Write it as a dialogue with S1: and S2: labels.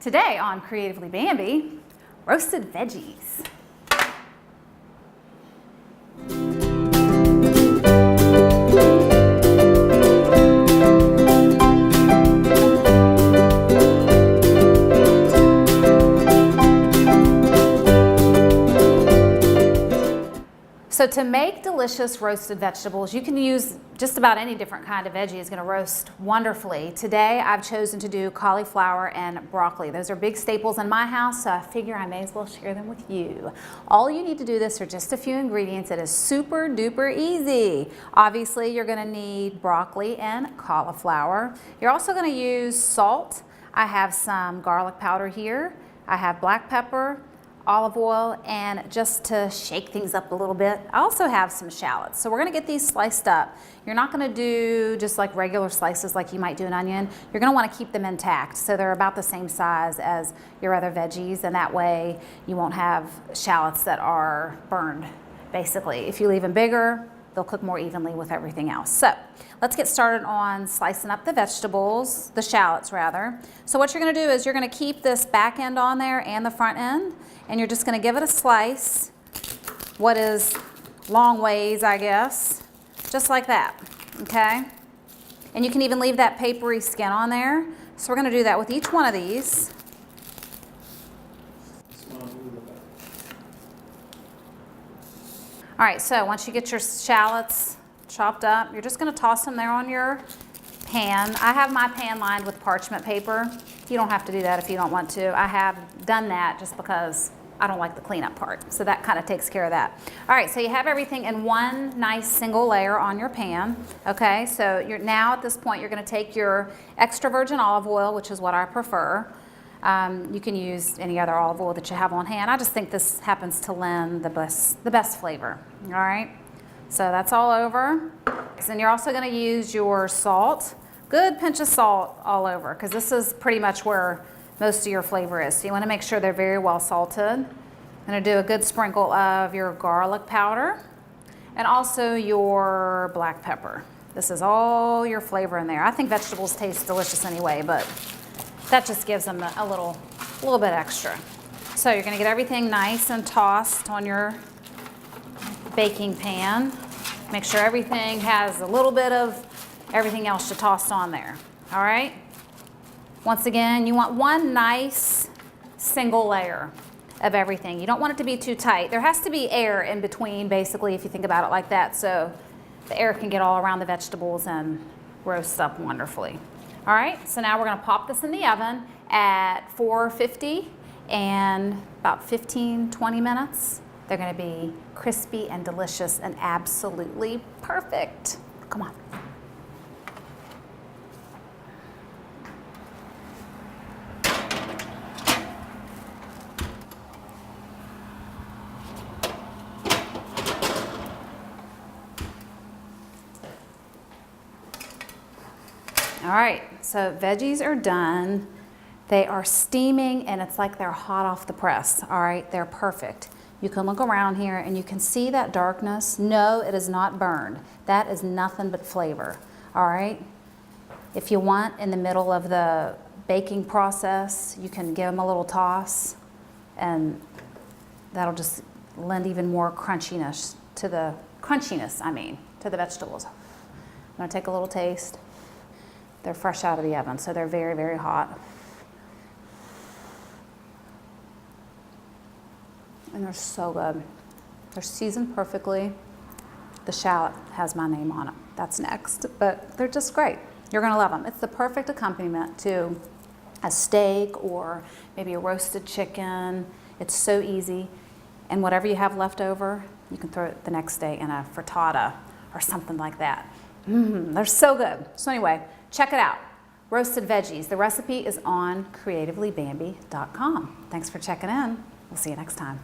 S1: Today on Creatively Bambi, roasted veggies. So to make delicious roasted vegetables, you can use just about any different kind of veggie. It's going to roast wonderfully. Today I've chosen to do cauliflower and broccoli. Those are big staples in my house, so I figure I may as well share them with you. All you need to do this are just a few ingredients. It is super duper easy. Obviously you're going to need broccoli and cauliflower. You're also going to use salt. I have some garlic powder here. I have black pepper, olive oil, and just to shake things up a little bit, I also have some shallots. So we're gonna get these sliced up. You're not gonna do just like regular slices like you might do an onion. You're gonna wanna keep them intact. So they're about the same size as your other veggies, and that way you won't have shallots that are burned, basically. If you leave them bigger, they'll cook more evenly with everything else. So let's get started on slicing up the vegetables, the shallots rather. So what you're gonna do is you're gonna keep this back end on there and the front end, and you're just gonna give it a slice, what is long ways, I guess, just like that, okay? And you can even leave that papery skin on there. So we're gonna do that with each one of these. All right, so once you get your shallots chopped up, you're just gonna toss them there on your pan. I have my pan lined with parchment paper. You don't have to do that if you don't want to. I have done that just because I don't like the cleanup part. So that kind of takes care of that. All right, so you have everything in one nice single layer on your pan. Okay, so you're now at this point, you're gonna take your extra virgin olive oil, which is what I prefer. You can use any other olive oil that you have on hand. I just think this happens to lend the best flavor, all right? So that's all over. So then you're also gonna use your salt. Good pinch of salt all over, because this is pretty much where most of your flavor is. So you wanna make sure they're very well salted. I'm gonna do a good sprinkle of your garlic powder and also your black pepper. This is all your flavor in there. I think vegetables taste delicious anyway, but that just gives them a little bit extra. So you're gonna get everything nice and tossed on your baking pan. Make sure everything has a little bit of everything else to toss on there, all right? Once again, you want one nice single layer of everything. You don't want it to be too tight. There has to be air in between, basically, if you think about it like that, so the air can get all around the vegetables and roast up wonderfully. All right, so now we're gonna pop this in the oven at 450 and about 15-20 minutes. They're gonna be crispy and delicious and absolutely perfect. Come on. All right, so veggies are done. They are steaming and it's like they're hot off the press. All right, they're perfect. You can look around here and you can see that darkness. No, it is not burned. That is nothing but flavor. All right, if you want in the middle of the baking process, you can give them a little toss and that'll just lend even more crunchiness to the vegetables. I'm gonna take a little taste. They're fresh out of the oven, so they're very, very hot. And they're so good. They're seasoned perfectly. The shallot has my name on it. That's next, but they're just great. You're gonna love them. It's the perfect accompaniment to a steak or maybe a roasted chicken. It's so easy. And whatever you have left over, you can throw it the next day in a frittata or something like that. They're so good. So anyway, check it out. Roasted veggies. The recipe is on creativelybambi.com. Thanks for checking in. We'll see you next time.